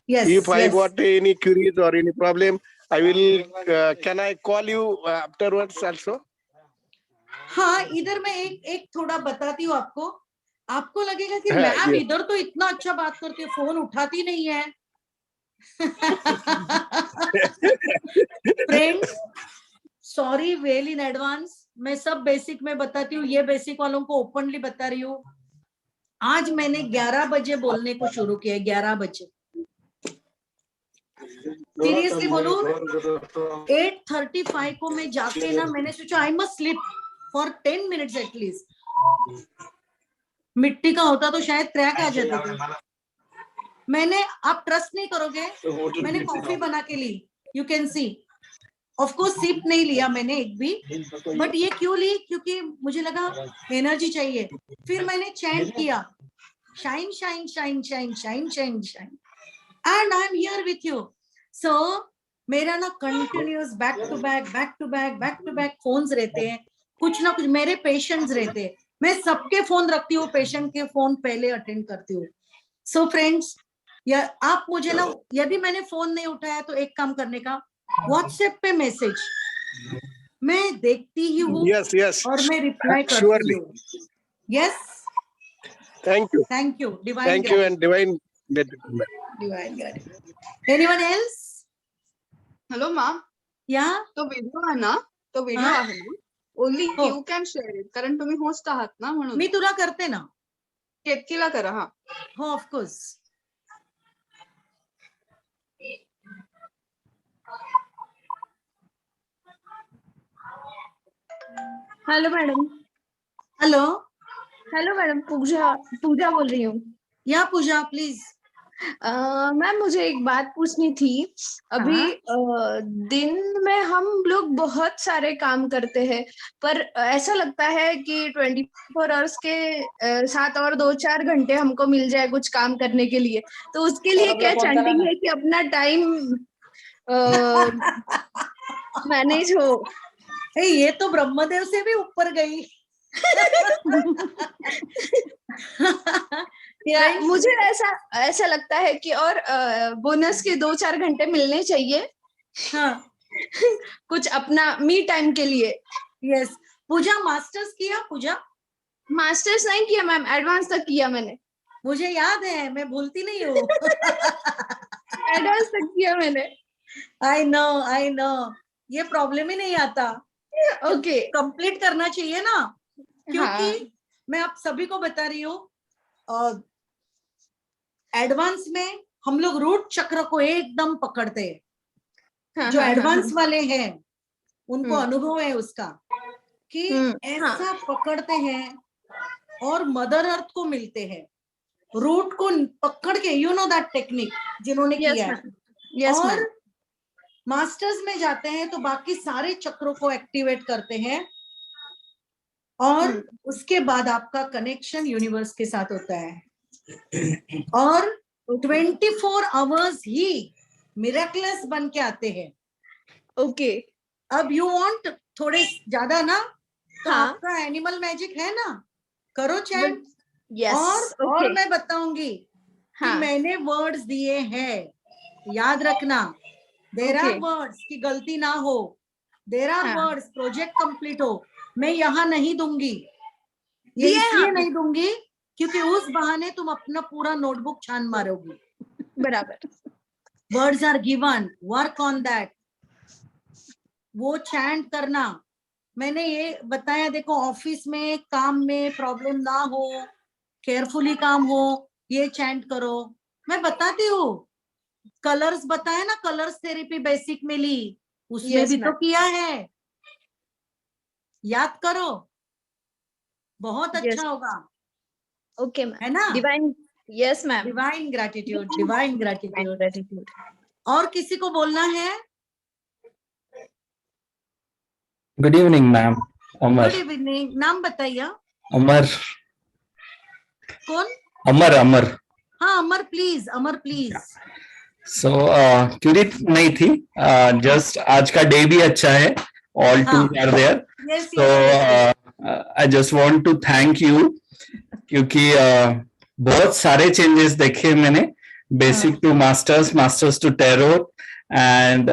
yes, If I yes. got any queries or any problem, I will. Can I call you afterwards also? हाँ, इधर मैं एक थोड़ा बताती हूँ आपको. आपको लगेगा कि हाँ, मैम yes. इधर तो इतना अच्छा बात करती है, फोन उठाती नहीं है. Friends, sorry well in advance. मैं सब बेसिक में बताती हूँ, ये बेसिक वालों को ओपनली बता रही हूँ. आज मैंने 11 बजे बोलने को शुरू किया. 11 बजे सीरियसली बोलूं, 8:35 को मैं जाके ना, मैंने सोचा I must sleep for 10 minutes at least. मिट्टी का होता तो शायद क्रैक आ जाता था. मैंने, आप ट्रस्ट नहीं करोगे, मैंने कॉफी बना के ली. You can see. Of course sip नहीं लिया मैंने एक भी, बट ये क्यों ली? क्योंकि मुझे लगा एनर्जी चाहिए. फिर मैंने चैंट किया, shine shine shine shine shine shine shine, and I am here with you. So मेरा ना continuous back to back phones रहते हैं. कुछ ना कुछ मेरे पेशेंट्स रहते हैं. मैं सबके फोन रखती हूँ, पेशेंट के फोन पहले अटेंड करती हूँ. सो फ्रेंड्स, या आप मुझे ना, यदि मैंने फोन नहीं उठाया तो एक काम करने का, व्हाट्सएप पे मैसेज मैं देखती ही हूँ. Yes, yes. और मैं रिप्लाई करती Surely. हूँ. Yes, Thank you. Thank you. Divine Thank you and divine gratitude. Divine gratitude. Anyone else? Hello, ma'am. या तो व्हिडिओ आहे ना, हा? ओनली हो. यू कॅन शेअर इट, कारण तुम्ही होस्ट आहात ना, म्हणून. मी तुला करते ना. केतकीला करा. हा, हो, of course. Hello madam. Hello madam, Pooja बोल रही हूँ. या पूजा, प्लीज. मैम, मुझे एक बात पूछनी थी. अभी दिन में हम लोग बहुत सारे काम करते हैं, पर ऐसा लगता है कि 24 आवर्स के साथ और 2-4 घंटे हमको मिल जाए कुछ काम करने के लिए. तो उसके लिए क्या चैंटिंग है कि अपना टाइम मैनेज हो. ये तो ब्रह्मदेव से भी ऊपर गई। या मुझे ऐसा लगता है कि और बोनस के 2-4 घंटे मिलने चाहिए। हाँ, कुछ अपना मी टाइम के लिए। यस। पूजा मास्टर्स किया? पूजा मास्टर्स नहीं किया मैम, एडवांस तक किया मैंने। मुझे याद है, मैं भूलती नहीं हूँ। एडवांस तक किया मैंने। आई नो, ये प्रॉब्लम ही नहीं आता। ओके, कंप्लीट करना चाहिए ना, क्योंकि हाँ। मैं आप सभी को बता रही हूँ, एडवांस में हम लोग रूट चक्र को एकदम पकड़ते हैं। हाँ, जो हाँ, एडवांस वाले हैं उनको हम्म। अनुभव है उसका कि ऐसा पकड़ते हैं और मदर अर्थ को मिलते हैं, रूट को पकड़ के, यू नो दैट टेक्निक जिन्होंने किया है। यस और मैम। मास्टर्स में जाते हैं तो बाकी सारे चक्रों को एक्टिवेट करते हैं और उसके बाद आपका कनेक्शन यूनिवर्स के साथ होता है और 24 आवर्स ही मिरेकलस बन के आते हैं। ओके। अब यू वांट थोड़े ज्यादा ना, तो हाँ। आपका एनिमल मैजिक है ना, करो चैट। यस। और मैं बताऊंगी कि हाँ। मैंने वर्ड्स दिए हैं, याद रखना। देर आर वर्ड्स की गलती ना हो, देर आर हाँ। वर्ड्स प्रोजेक्ट कंप्लीट हो। मैं यहाँ नहीं दूंगी, ये दिए इसलिए हाँ। नहीं दूंगी क्योंकि उस बहाने तुम अपना पूरा नोटबुक छान मारोगी। बराबर। Words are given, work on that, वो चैंट करना। मैंने ये बताया, देखो ऑफिस में काम में प्रॉब्लम ना हो, केयरफुली काम हो, ये चैंट करो। मैं बताती हूँ, कलर्स बताया ना, कलर्स थेरेपी बेसिक में ली, उसमें Yes, भी तो ma'am. किया है, याद करो, बहुत Yes. अच्छा होगा। Okay ma'am. है ना? Divine. Yes ma'am. Divine gratitude, divine gratitude. Gratitude. और किसी को बोलना है? Good evening ma'am. Amar. Good evening. नाम बताइए। अमर। कौन? अमर। अमर। हाँ Amar, please, Amar please. So query नहीं थी, जस्ट आज का डे भी अच्छा है, all two are there, Yes, so I just want to thank you, क्योंकि बहुत सारे चेंजेस देखे मैंने, basic to masters, masters to tarot, and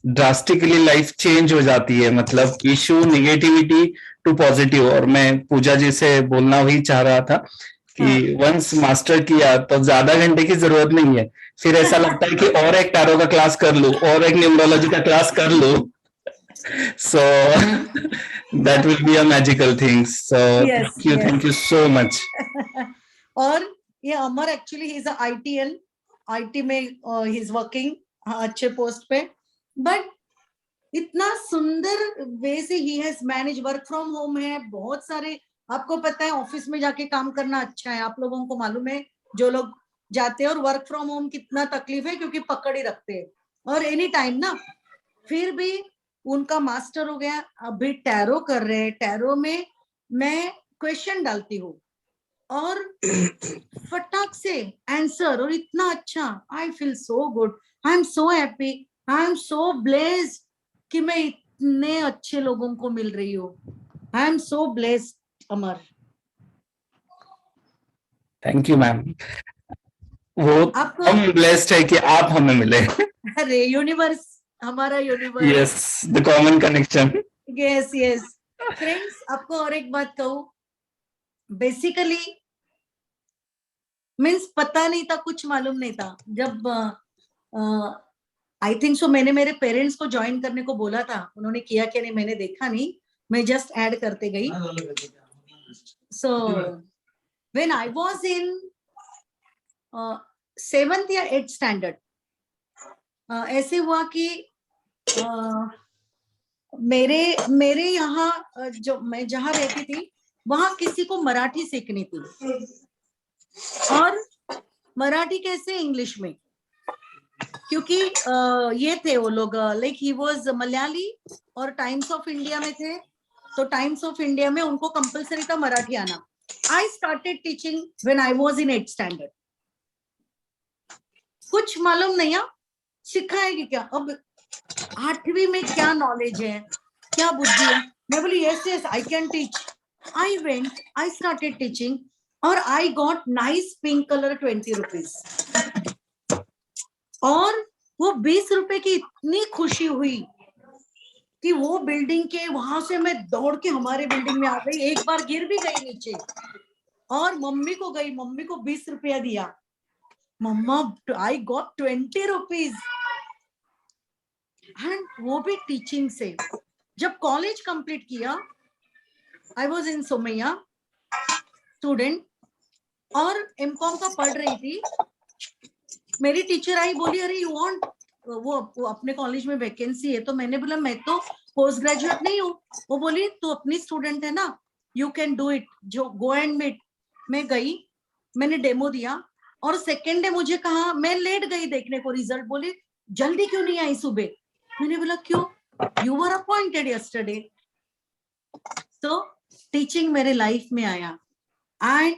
drastically life change हो जाती है, मतलब इशू निगेटिविटी टू पॉजिटिव। और मैं पूजा जी से बोलना वही चाह रहा था कि वंस मास्टर किया तो ज्यादा घंटे की जरूरत नहीं है, फिर ऐसा लगता है कि और एक टैरो का क्लास कर लूं, और एक न्यूमरोलॉजी का क्लास कर लूं, so that will be a magical thing, so Yes, thank you so much. और ये Amar actually he is a ITN, IT में ही इज वर्किंग, अच्छे पोस्ट पे, बट इतना सुंदर वे से he has manage. Work from home है, बहुत सारे, आपको पता है ऑफिस में जाके काम करना अच्छा है, आप लोगों को मालूम है जो लोग जाते हैं, और वर्क फ्रॉम होम कितना तकलीफ है क्योंकि पकड़ ही रखते हैं और एनी टाइम ना। फिर भी उनका मास्टर हो गया, अभी टैरो कर रहे हैं। टैरो में मैं क्वेश्चन डालती हूँ और फटाक से आंसर, और इतना अच्छा, I feel so good, I am so happy, I am so blessed कि मैं इतने अच्छे लोगों को मिल रही हूँ। I am so blessed Amar. Thank you ma'am. वो आपको हम ब्लेस्ड है कि आप हमें मिले। अरे यूनिवर्स, हमारा universe. Yes, the common connection. Yes yes. Friends, आपको और एक बात कहूँ, बेसिकली मीन्स पता नहीं था, कुछ मालूम नहीं था। जब आई थिंक सो मैंने मेरे पेरेंट्स को ज्वाइन करने को बोला था, उन्होंने किया क्या नहीं मैंने देखा नहीं, मैं जस्ट ऐड करते गई। So when I was in 7th या 8th स्टैंडर्ड, ऐसे हुआ कि मेरे यहाँ जो मैं जहाँ रहती थी वहां किसी को मराठी सीखनी थी, और मराठी कैसे, इंग्लिश में, क्योंकि ये थे वो लोग, लाइक ही वाज मलयाली और टाइम्स ऑफ इंडिया में थे, तो टाइम्स ऑफ इंडिया में उनको कंपलसरी था मराठी आना। आई started teaching when I was in 8th standard. कुछ मालूम नहीं है सिखाएगी क्या, अब 8वीं में क्या नॉलेज है, क्या बुद्धि है? मैं बोली yes yes I can teach. I went, I started teaching और I got nice pink colour 20 rupees. और वो 20 रुपए की इतनी खुशी हुई कि वो बिल्डिंग के वहां से मैं दौड़ के हमारे बिल्डिंग में आ गई. एक बार गिर भी गई नीचे और मम्मी को गई, मम्मी को 20 रुपया दिया. मम्मा आई गॉट 20 रुपीज. एंड वो भी टीचिंग से. जब कॉलेज कंप्लीट किया, I was in Somaiya student और एमकॉम का पढ़ रही थी. मेरी टीचर आई, बोली अरे यू वांट, वो अपने कॉलेज में वैकेंसी है. तो मैंने बोला मैं तो पोस्ट ग्रेजुएट नहीं हूँ. वो बोली तू अपनी स्टूडेंट है ना, यू कैन डू इट, जो गो एंड मीट. मैं गई, मैंने डेमो दिया और सेकेंड डे मुझे कहा, मैं लेट गई देखने को रिजल्ट. बोली जल्दी क्यों नहीं आई सुबह? मैंने बोला क्यों? You were appointed yesterday. तो टीचिंग मेरे लाइफ में आया एंड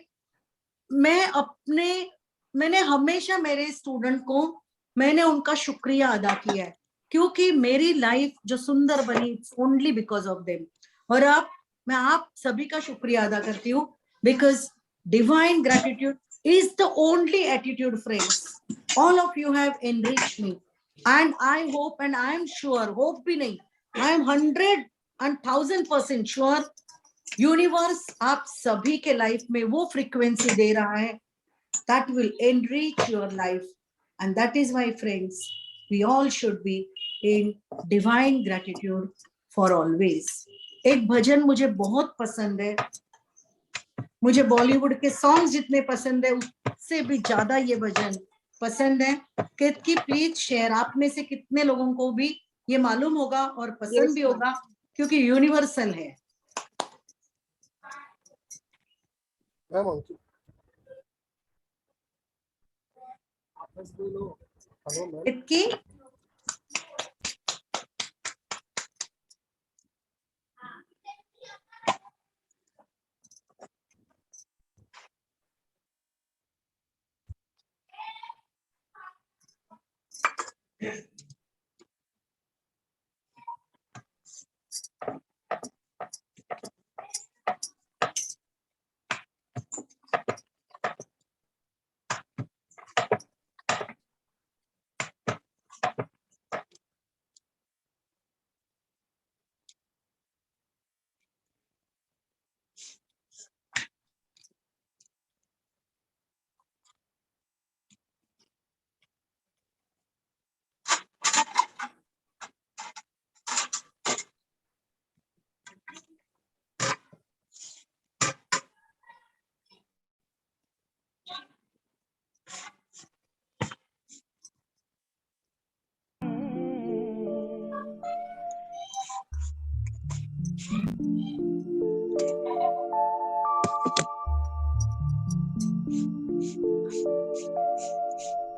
मैंने हमेशा मेरे स्टूडेंट को मैंने उनका शुक्रिया अदा किया है, क्योंकि मेरी लाइफ जो सुंदर बनी ओनली बिकॉज ऑफ देम. और अब मैं आप सभी का शुक्रिया अदा करती हूँ, because divine gratitude is the only attitude, friends. All of you have enriched me and I hope and I am sure, hope bhi nahi, I am 100,000% sure universe आप सभी के लाइफ में वो फ्रीक्वेंसी दे रहा है that will enrich your life, and that is my friends, we all should be in divine gratitude for always. एक भजन मुझे बहुत पसंद है, मुझे बॉलीवुड के सॉन्ग जितने पसंद है उससे भी ज्यादा ये भजन पसंद है. कि प्लीज शेयर, आप में से कितने लोगों को भी ये मालूम होगा और पसंद भी होगा, क्योंकि यूनिवर्सल है. इतकी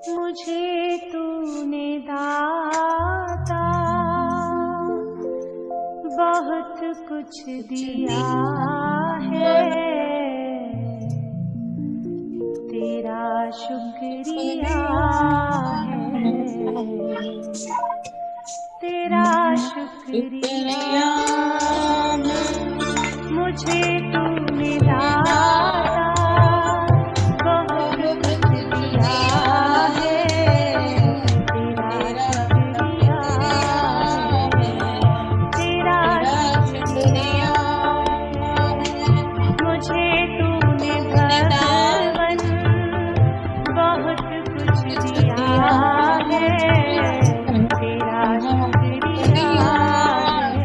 मुझे तूने दाता बहुत कुछ दिया है, तेरा शुक्रिया है, तेरा शुक्रिया. मुझे तूने दाता बहुत कुछ दिया है, तेरा शुक्रिया है, तेरा शुक्रिया. मुझे तूने भगवन बहुत कुछ दिया है, तेरा शुक्रिया है,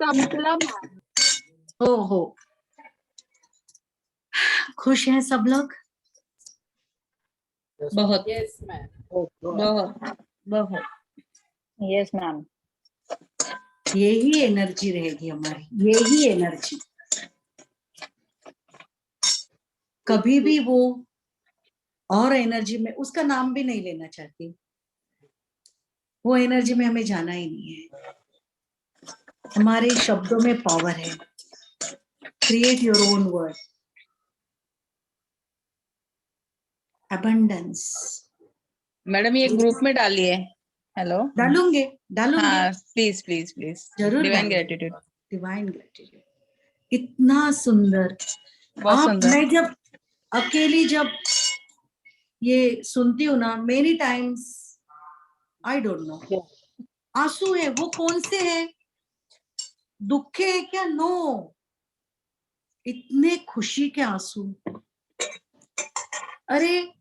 संपला मॅम. हो खुश हैं सब लोग? बहुत येस मॅम. बहुत बहुत. Yes, ma'am. यही एनर्जी रहेगी हमारी, यही एनर्जी. कभी भी वो और एनर्जी में, उसका नाम भी नहीं लेना चाहती, वो एनर्जी में हमें जाना ही नहीं है. हमारे शब्दों में पावर है. Create your own word. Abundance. Madam ये ग्रुप में डालिए. हेलो. डालूंगे हाँ प्लीज प्लीज प्लीज. जरूर डिवाइन डालूंगे. ग्रेटिट्यूड. Divine gratitude. इतना सुंदर. बहुत आप, सुंदर. मैं जब अकेली जब ये सुनती हूँ ना, many times I don't know, आंसू है वो कौन से है, दुख है क्या? नो, इतने खुशी के आंसू. अरे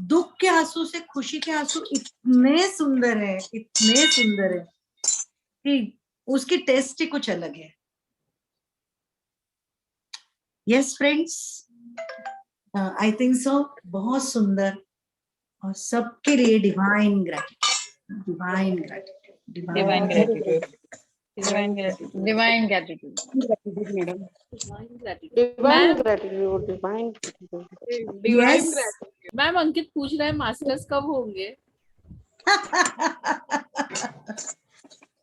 दुख के आंसू से खुशी के आंसू इतने सुंदर है, इतने सुंदर है कि उसकी टेस्ट ही कुछ अलग है. Yes friends, I think so. बहुत सुंदर. और सबके लिए divine gratitude, divine gratitude, divine gratitude. Divine gratitude. Divine gratitude. Madam. Divine gratitude, divine gratitude. Divine Yes. Gratitude. Ma'am Ankit पूछ रहे हैं मास्टर्स कब होंगे?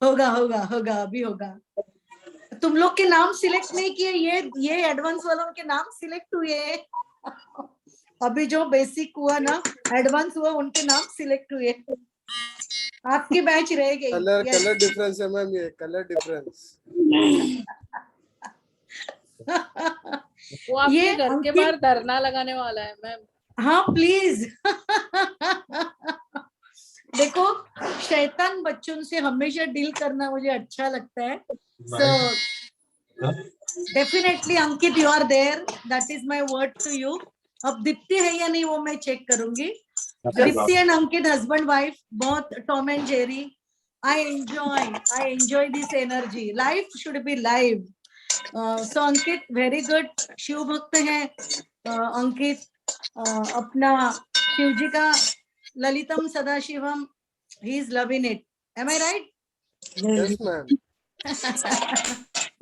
होगा होगा होगा, अभी होगा. तुम लोग के नाम सिलेक्ट नहीं किए, ये एडवांस वालों के नाम सिलेक्ट हुए. अभी जो बेसिक हुआ ना, एडवांस हुआ, उनके नाम सिलेक्ट हुए. आपकी बैच रह गई. कलर डिफरेंस है मैम, ये कलर डिफरेंस. वो आपके ये घर के बाहर धरना लगाने वाला है मैम. हाँ प्लीज. देखो, शैतान बच्चों से हमेशा डील करना मुझे अच्छा लगता है. So definitely Ankit, you are there. That is my word to you. अब दीप्ति है या नहीं वो मैं चेक करूंगी. Deepti and Ankit husband wife, बहुत Tom and Jerry. I enjoy this energy. Life should be live. So Ankit very good. Shiv भक्त है अंकित. अपना शिव जी का ललितम सदाशिवम, he is loving it. Am I right? Yes ma'am.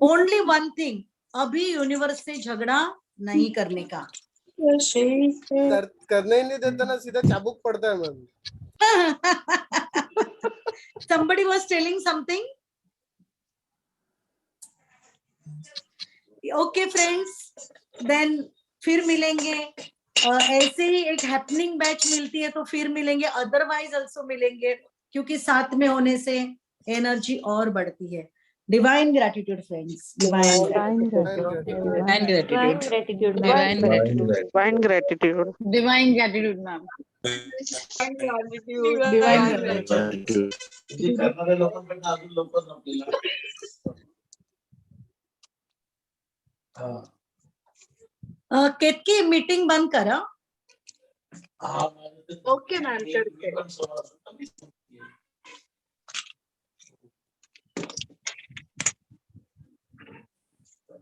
Only one thing, अभी यूनिवर्स से झगड़ा नहीं करने का. करने ही नहीं देता ना, सीधा चाबुक पड़ता है ma'am. Somebody was telling something. Okay friends, then फिर मिलेंगे. ऐसे ही एक हैपनिंग बैच मिलती है तो फिर मिलेंगे, अदरवाइज ऑल्सो मिलेंगे, क्योंकि साथ में होने से एनर्जी और बढ़ती है. Divine gratitude friends, divine gratitude. Divine gratitude. Gratitude, divine gratitude. Divine gratitude. Divine gratitude ma'am. Divine gratitude. Ketaki meeting बंद करा. ओके मॅम करते.